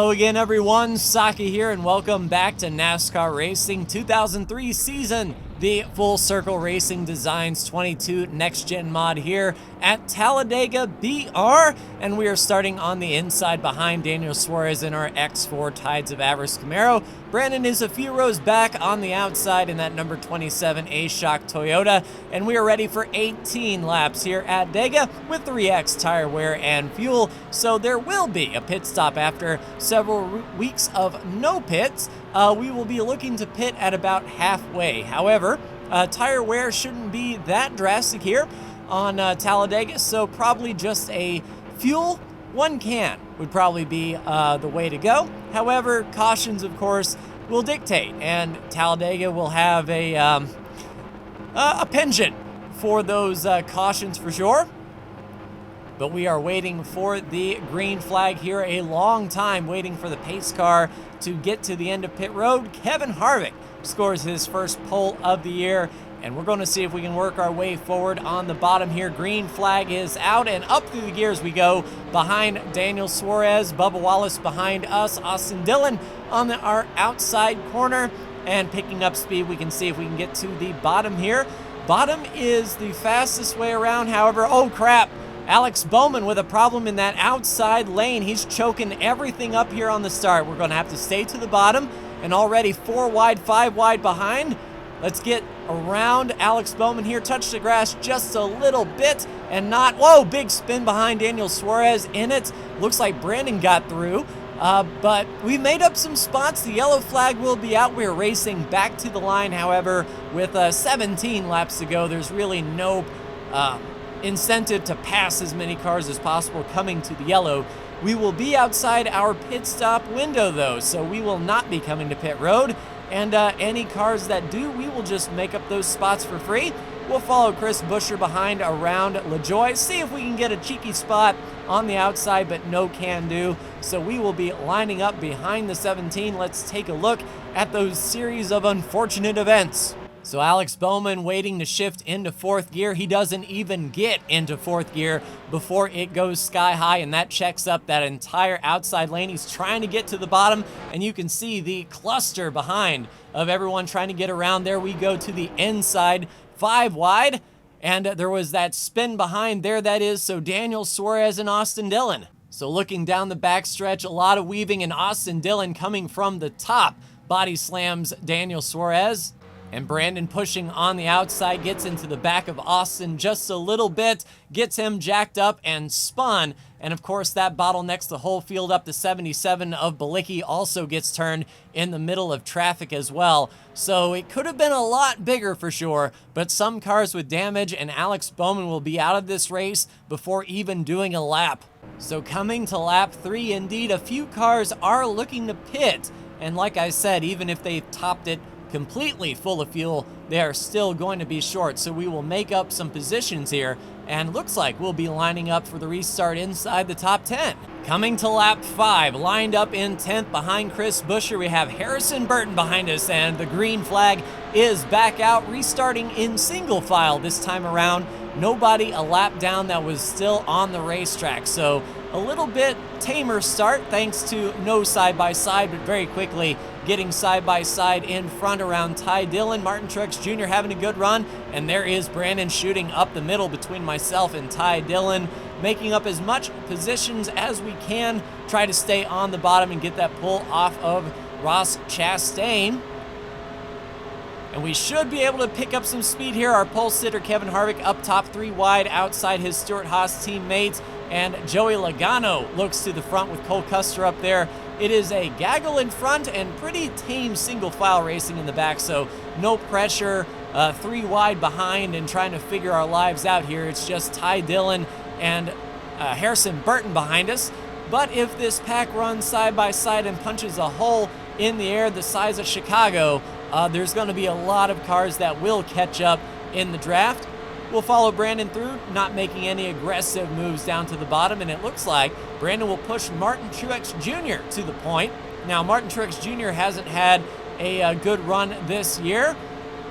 Hello again, everyone. Saki here, and welcome back to NASCAR Racing 2003 season. The Full Circle Racing Designs 22 Next Gen mod here at Talladega BR, and we are starting on the inside behind Daniel Suarez in our X4 Tides of Avarice Camaro. Brandon is a few rows back on the outside in that number 27 A-Shock Toyota, and we are ready for 18 laps here at Dega with 3X tire wear and fuel. So there will be a pit stop after several weeks of no pits. We will be looking to pit at about halfway. However, tire wear shouldn't be that drastic here on Talladega, so probably just a fuel, one can would probably be the way to go. However, cautions, of course, will dictate, and Talladega will have a penchant for those cautions for sure. But we are waiting for the green flag here, a long time waiting for the pace car to get to the end of pit road. Kevin Harvick scores his first pole of the year, and we're going to see if we can work our way forward on the bottom here. Green flag is out, and up through the gears we go behind Daniel Suarez, Bubba Wallace behind us, Austin Dillon on our outside corner, and picking up speed. We can see if we can get to the bottom here. Bottom is the fastest way around, however, oh crap. Alex Bowman with a problem in that outside lane. He's choking everything up here on the start. We're going to have to stay to the bottom, and already 4 wide, 5 wide behind. Let's get around Alex Bowman here. Touch the grass just a little bit and not. Whoa, big spin behind Daniel Suarez in it. Looks like Brandon got through, but we made up some spots. The yellow flag will be out. We're racing back to the line. However, with 17 laps to go, there's really no incentive to pass as many cars as possible coming to the yellow. We will be outside our pit stop window though, so we will not be coming to pit road, and any cars that do, we will just make up those spots for free. We'll follow Chris Buescher behind around LaJoy, see if we can get a cheeky spot on the outside, but no can do. So we will be lining up behind the 17. Let's take a look at those series of unfortunate events. So Alex Bowman waiting to shift into 4th gear. He doesn't even get into 4th gear before it goes sky high, and that checks up that entire outside lane. He's trying to get to the bottom, and you can see the cluster behind of everyone trying to get around. There we go to the inside, 5 wide, and there was that spin behind there, that is, so Daniel Suarez and Austin Dillon. So looking down the backstretch, a lot of weaving, and Austin Dillon coming from the top body slams Daniel Suarez. And Brandon pushing on the outside, gets into the back of Austin just a little bit, gets him jacked up and spun. And of course, that bottlenecks the whole field up. The 77 of Balicki also gets turned in the middle of traffic as well. So it could have been a lot bigger for sure, but some cars with damage, and Alex Bowman will be out of this race before even doing a lap. So coming to lap 3, indeed, a few cars are looking to pit. And like I said, even if they topped it completely full of fuel, they are still going to be short. So we will make up some positions here, and looks like we'll be lining up for the restart inside the top 10. Coming to lap 5, lined up in 10th behind Chris Buescher, we have Harrison Burton behind us, and the green flag is back out, restarting in single file this time around. Nobody a lap down that was still on the racetrack. So a little bit tamer start thanks to no side-by-side, but very quickly getting side-by-side in front around Ty Dillon. Martin Truex Jr. having a good run, and there is Brandon shooting up the middle between myself and Ty Dillon, making up as much positions as we can, try to stay on the bottom and get that pull off of Ross Chastain. And we should be able to pick up some speed here. Our pole sitter Kevin Harvick up top, 3 wide outside his Stewart-Haas teammates, and Joey Logano looks to the front with Cole Custer up there. It is a gaggle in front and pretty tame single file racing in the back, so no pressure, 3 wide behind and trying to figure our lives out here. It's just Ty Dillon and Harrison Burton behind us. But if this pack runs side by side and punches a hole in the air the size of Chicago, there's going to be a lot of cars that will catch up in the draft. We'll follow Brandon through, not making any aggressive moves down to the bottom, and it looks like Brandon will push Martin Truex Jr. to the point. Now, Martin Truex Jr. hasn't had a good run this year.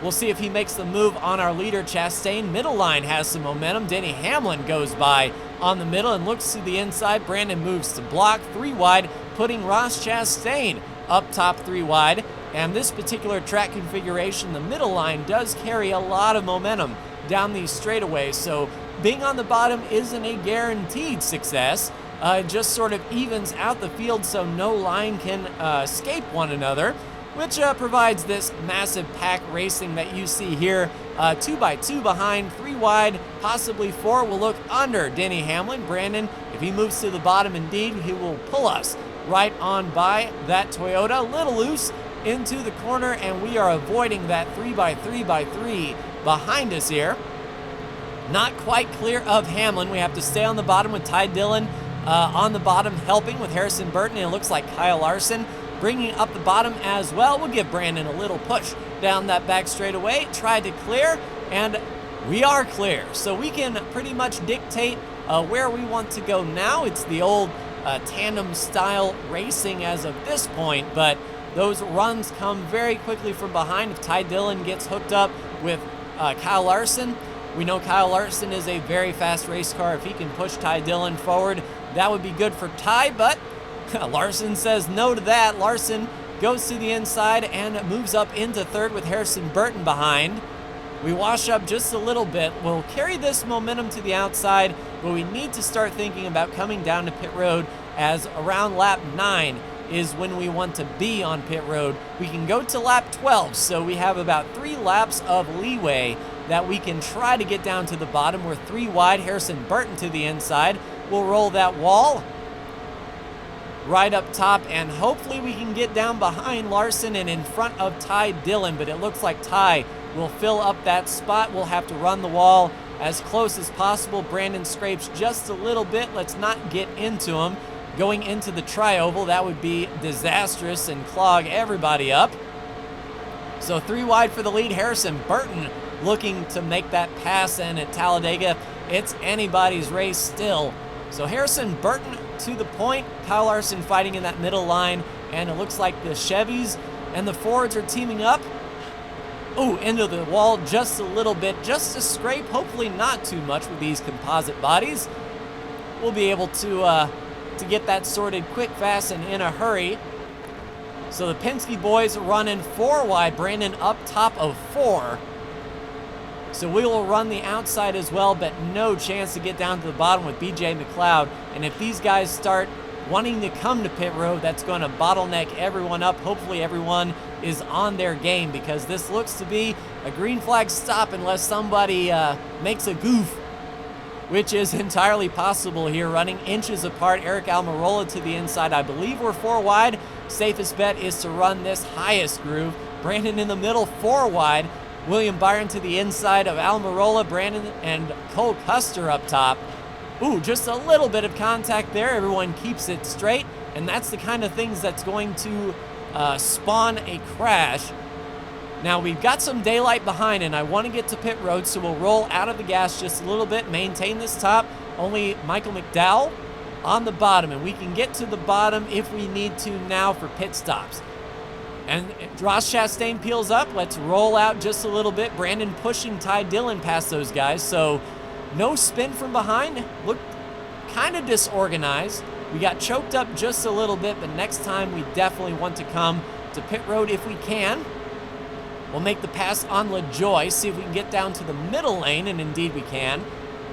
We'll see if he makes the move on our leader, Chastain. Middle line has some momentum. Denny Hamlin goes by on the middle and looks to the inside. Brandon moves to block, 3 wide, putting Ross Chastain up top 3 wide. And this particular track configuration, the middle line, does carry a lot of momentum down these straightaways. So being on the bottom isn't a guaranteed success. It just sort of evens out the field so no line can escape one another, which provides this massive pack racing that you see here. 2x2 behind, 3 wide, possibly 4. Will look under Denny Hamlin. Brandon, if he moves to the bottom, indeed, he will pull us right on by that Toyota. A little loose into the corner, and we are avoiding that 3x3x3 behind us here. Not quite clear of Hamlin. We have to stay on the bottom with Ty Dillon on the bottom, helping with Harrison Burton. And it looks like Kyle Larson bringing up the bottom as well. We'll give Brandon a little push down that back straightaway. Tried to clear, and we are clear. So we can pretty much dictate where we want to go now. It's the old tandem style racing as of this point, but those runs come very quickly from behind. If Ty Dillon gets hooked up with Kyle Larson, we know Kyle Larson is a very fast race car. If he can push Ty Dillon forward, that would be good for Ty, but Larson says no to that. Larson goes to the inside and moves up into third with Harrison Burton behind. We wash up just a little bit. We'll carry this momentum to the outside, but we need to start thinking about coming down to pit road, as around lap 9 is when we want to be on pit road. We can go to lap 12, so we have about 3 laps of leeway that we can try to get down to the bottom. We're 3 wide. Harrison Burton to the inside. We'll roll that wall right up top, and hopefully we can get down behind Larson and in front of Ty Dillon, but it looks like Ty will fill up that spot. We'll have to run the wall as close as possible. Brandon scrapes just a little bit. Let's not get into him. Going into the tri-oval, that would be disastrous and clog everybody up. So 3 wide for the lead. Harrison Burton looking to make that pass, and at Talladega, it's anybody's race still. So Harrison Burton to the point. Kyle Larson fighting in that middle line, and it looks like the Chevys and the Fords are teaming up. Ooh, into the wall just a little bit, just to scrape, hopefully not too much with these composite bodies. We'll be able to get that sorted quick, fast, and in a hurry. So the Penske boys running 4 wide. Brandon up top of 4. So we will run the outside as well, but no chance to get down to the bottom with BJ MacLeod. And if these guys start wanting to come to pit road, that's going to bottleneck everyone up. Hopefully everyone is on their game, because this looks to be a green flag stop unless somebody makes a goof, which is entirely possible here. Running inches apart, Eric Almirola to the inside. I believe we're 4 wide. Safest bet is to run this highest groove. Brandon in the middle, 4 wide. William Byron to the inside of Almirola. Brandon and Cole Custer up top. Ooh, just a little bit of contact there. Everyone keeps it straight, and that's the kind of things that's going to spawn a crash. Now, we've got some daylight behind, and I want to get to pit road, so we'll roll out of the gas just a little bit, maintain this top. Only Michael McDowell on the bottom, and we can get to the bottom if we need to now for pit stops. And Ross Chastain peels up. Let's roll out just a little bit. Brandon pushing Ty Dillon past those guys, so no spin from behind. Looked kind of disorganized. We got choked up just a little bit, but next time we definitely want to come to pit road if we can. We'll make the pass on LaJoy, see if we can get down to the middle lane, and indeed we can.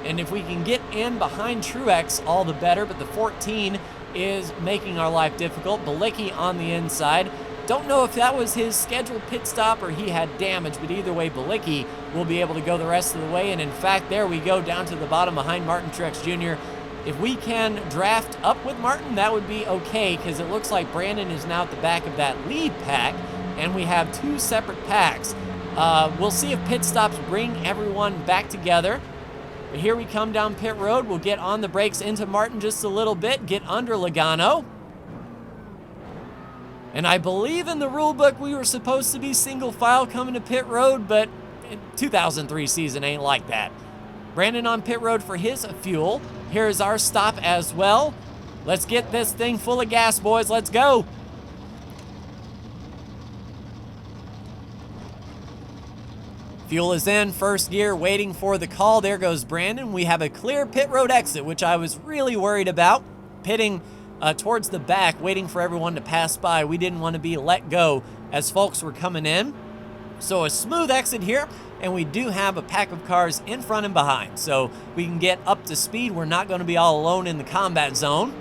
And if we can get in behind Truex, all the better, but the 14 is making our life difficult. Bilicki on the inside. Don't know if that was his scheduled pit stop or he had damage, but either way, Bilicki will be able to go the rest of the way. And in fact, there we go down to the bottom behind Martin Truex Jr. If we can draft up with Martin, that would be okay, because it looks like Brandon is now at the back of that lead pack, and we have 2 separate packs. We'll see if pit stops bring everyone back together. But here we come down pit road. We'll get on the brakes into Martin just a little bit, get under Logano. And I believe in the rule book we were supposed to be single file coming to pit road, but 2003 season ain't like that. Brandon on pit road for his fuel. Here's our stop as well. Let's get this thing full of gas, boys. Let's go. Fuel is in, first gear, waiting for the call. There goes Brandon. We have a clear pit road exit, which I was really worried about. Pitting towards the back, waiting for everyone to pass by. We didn't want to be let go as folks were coming in. So a smooth exit here, and we do have a pack of cars in front and behind, so we can get up to speed. We're not going to be all alone in the combat zone.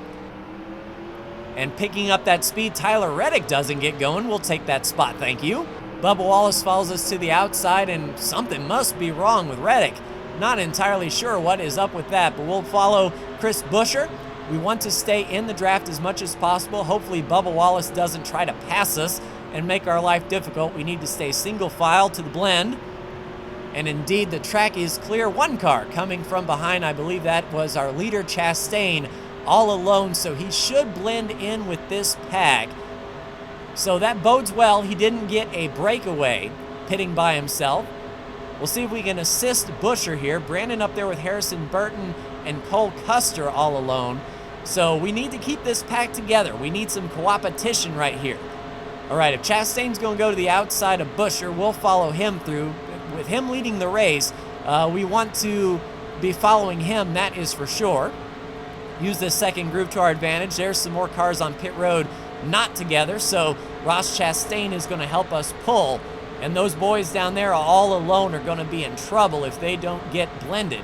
And picking up that speed, Tyler Reddick doesn't get going. We'll take that spot, thank you. Bubba Wallace follows us to the outside, and something must be wrong with Reddick. Not entirely sure what is up with that, but we'll follow Chris Buescher. We want to stay in the draft as much as possible. Hopefully Bubba Wallace doesn't try to pass us and make our life difficult. We need to stay single file to the blend. And indeed, the track is clear. One car coming from behind. I believe that was our leader, Chastain, all alone, so he should blend in with this pack. So that bodes well. He didn't get a breakaway pitting by himself. We'll see if we can assist Buescher here. Brandon up there with Harrison Burton and Cole Custer all alone. So we need to keep this pack together. We need some co-opetition right here. All right, if Chastain's going to go to the outside of Buescher, we'll follow him through. With him leading the race, we want to be following him, that is for sure. Use this second group to our advantage. There's some more cars on pit road not together, so Ross Chastain is going to help us pull. And those boys down there all alone are going to be in trouble if they don't get blended.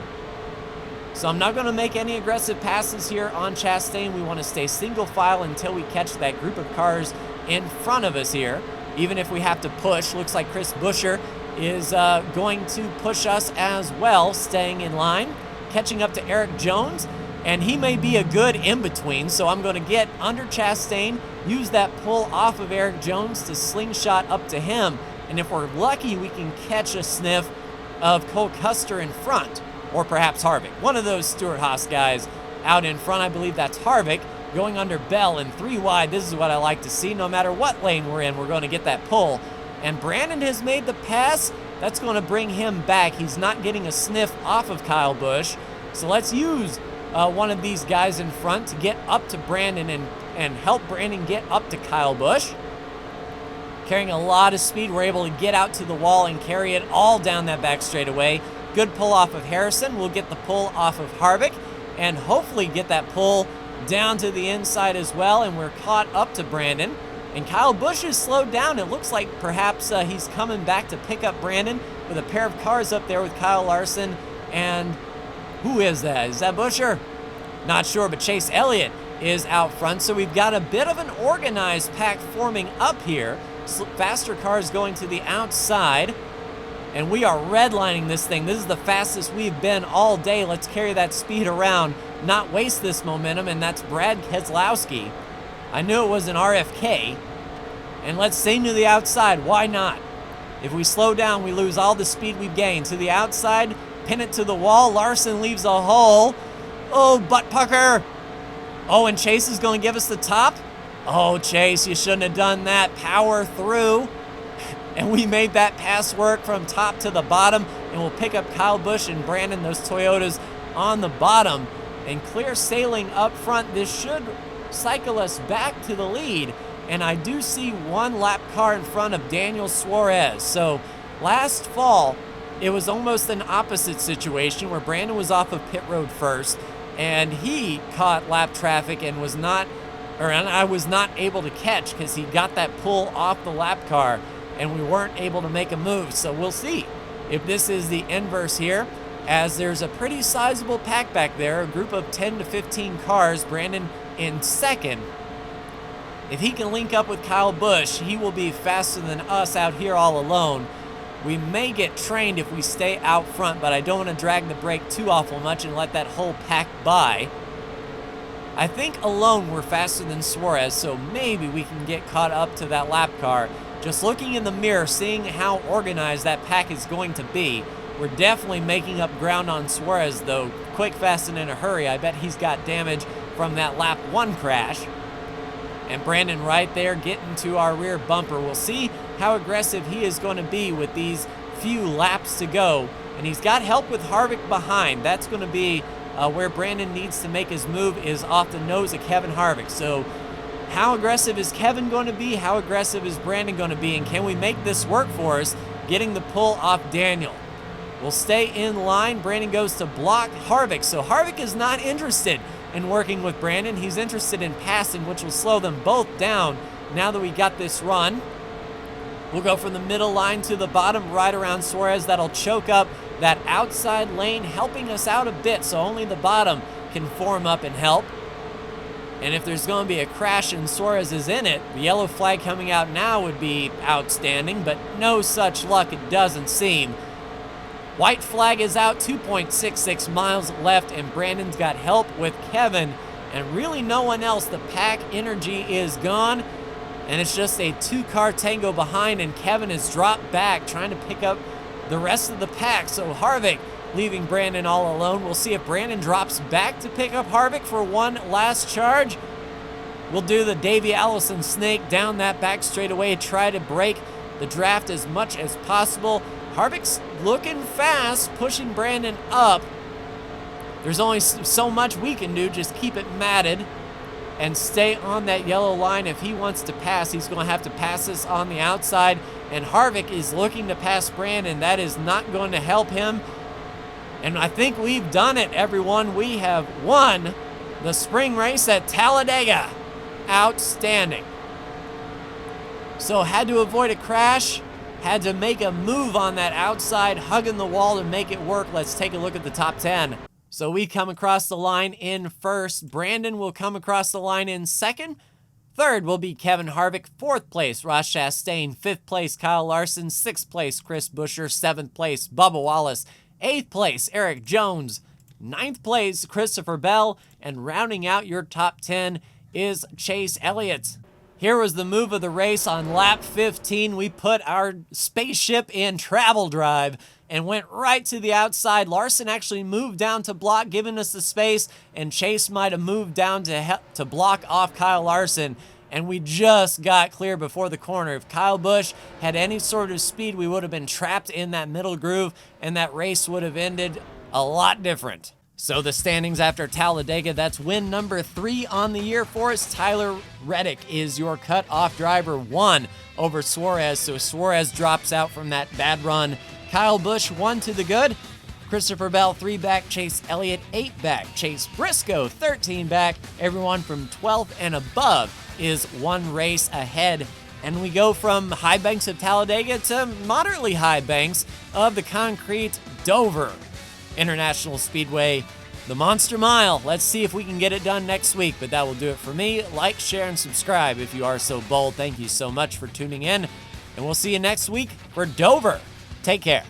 So I'm not going to make any aggressive passes here on Chastain. We want to stay single file until we catch that group of cars in front of us here, even if we have to push. Looks like Chris Buescher is going to push us as well, staying in line, catching up to Eric Jones, and he may be a good in-between, so I'm going to get under Chastain, use that pull off of Eric Jones to slingshot up to him, and if we're lucky, we can catch a sniff of Cole Custer in front, or perhaps Harvick. One of those Stewart-Haas guys out in front. I believe that's Harvick, going under Bell in 3 wide. This is what I like to see. No matter what lane we're in, we're going to get that pull. And Brandon has made the pass. That's going to bring him back. He's not getting a sniff off of Kyle Busch. So let's use one of these guys in front to get up to Brandon and help Brandon get up to Kyle Busch. Carrying a lot of speed, we're able to get out to the wall and carry it all down that back straightaway. Good pull off of Harrison. We'll get the pull off of Harvick and hopefully get that pull down to the inside as well, and we're caught up to Brandon. And Kyle Busch is slowed down. It looks like perhaps he's coming back to pick up Brandon with a pair of cars up there with Kyle Larson. And who is that? Is that Buescher? Not sure, but Chase Elliott is out front. So we've got a bit of an organized pack forming up here. Faster cars going to the outside. And we are redlining this thing. This is the fastest we've been all day. Let's carry that speed around, not waste this momentum, and that's Brad Keselowski. I knew it was an RFK, and let's sing to the outside. Why not? If we slow down, we lose all the speed we've gained. To the outside, pin it to the wall. Larson leaves a hole. Oh, butt pucker. Oh, and Chase is going to give us the top. Oh, Chase, you shouldn't have done that. Power through. And we made that pass work from top to the bottom, and we'll pick up Kyle Busch and Brandon, those Toyotas, on the bottom. And clear sailing up front. This should cycle us back to the lead, and I do see one lap car in front of Daniel Suarez. So last fall, it was almost an opposite situation where Brandon was off of pit road first, and he caught lap traffic and I was not able to catch because he got that pull off the lap car, and we weren't able to make a move. So we'll see if this is the inverse here, as there's a pretty sizable pack back there, a group of 10 to 15 cars. Brandon in second. If he can link up with Kyle Busch, he will be faster than us out here all alone. We may get trained if we stay out front, but I don't want to drag the brake too awful much and let that whole pack by. I think alone we're faster than Suarez, so maybe we can get caught up to that lap car. Just looking in the mirror, seeing how organized that pack is going to be. We're definitely making up ground on Suarez, though. Quick, fast, and in a hurry. I bet he's got damage from that lap 1 crash. And Brandon right there getting to our rear bumper. We'll see how aggressive he is going to be with these few laps to go. And he's got help with Harvick behind. That's going to be where Brandon needs to make his move, is off the nose of Kevin Harvick. So how aggressive is Kevin going to be? How aggressive is Brandon going to be? And can we make this work for us, getting the pull off Daniel? We'll stay in line. Brandon goes to block Harvick. So Harvick is not interested in working with Brandon. He's interested in passing, which will slow them both down now that we got this run. We'll go from the middle line to the bottom right around Suarez. That'll choke up that outside lane, helping us out a bit, so only the bottom can form up and help. And if there's going to be a crash and Suarez is in it, the yellow flag coming out now would be outstanding, but no such luck, it doesn't seem. White flag is out, 2.66 miles left, and Brandon's got help with Kevin, and really no one else. The pack energy is gone, and it's just a two-car tango behind, and Kevin has dropped back, trying to pick up the rest of the pack. So Harvick leaving Brandon all alone. We'll see if Brandon drops back to pick up Harvick for one last charge. We'll do the Davey Allison snake down that back straightaway, try to break the draft as much as possible. Harvick's looking fast, pushing Brandon up. There's only so much we can do, just keep it matted and stay on that yellow line. If he wants to pass, he's going to have to pass us on the outside, and Harvick is looking to pass Brandon. That is not going to help him. And I think we've done it, everyone. We have won the spring race at Talladega. Outstanding. So had to avoid a crash, had to make a move on that outside, hugging the wall to make it work. Let's take a look at the top 10. So we come across the line in first. Brandon will come across the line in second. Third will be Kevin Harvick. Fourth place, Ross Chastain. Fifth place, Kyle Larson. Sixth place, Chris Buescher. Seventh place, Bubba Wallace. Eighth place, Eric Jones. Ninth place, Christopher Bell. And rounding out your top 10 is Chase Elliott. Here was the move of the race on lap 15. We put our spaceship in travel drive and went right to the outside. Larson actually moved down to block, giving us the space, and Chase might have moved down to block off Kyle Larson, and we just got clear before the corner. If Kyle Busch had any sort of speed, we would have been trapped in that middle groove, and that race would have ended a lot different. So the standings after Talladega, that's win number 3 on the year for us. Tyler Reddick is your cut-off driver, 1 over Suarez, so Suarez drops out from that bad run. Kyle Busch 1 to the good. Christopher Bell 3 back. Chase Elliott 8 back. Chase Briscoe 13 back. Everyone from 12th and above is 1 race ahead. And we go from high banks of Talladega to moderately high banks of the concrete Dover International Speedway, the Monster Mile. Let's see if we can get it done next week, but that will do it for me. Like, share, and subscribe if you are so bold. Thank you so much for tuning in, and we'll see you next week for Dover. Take care.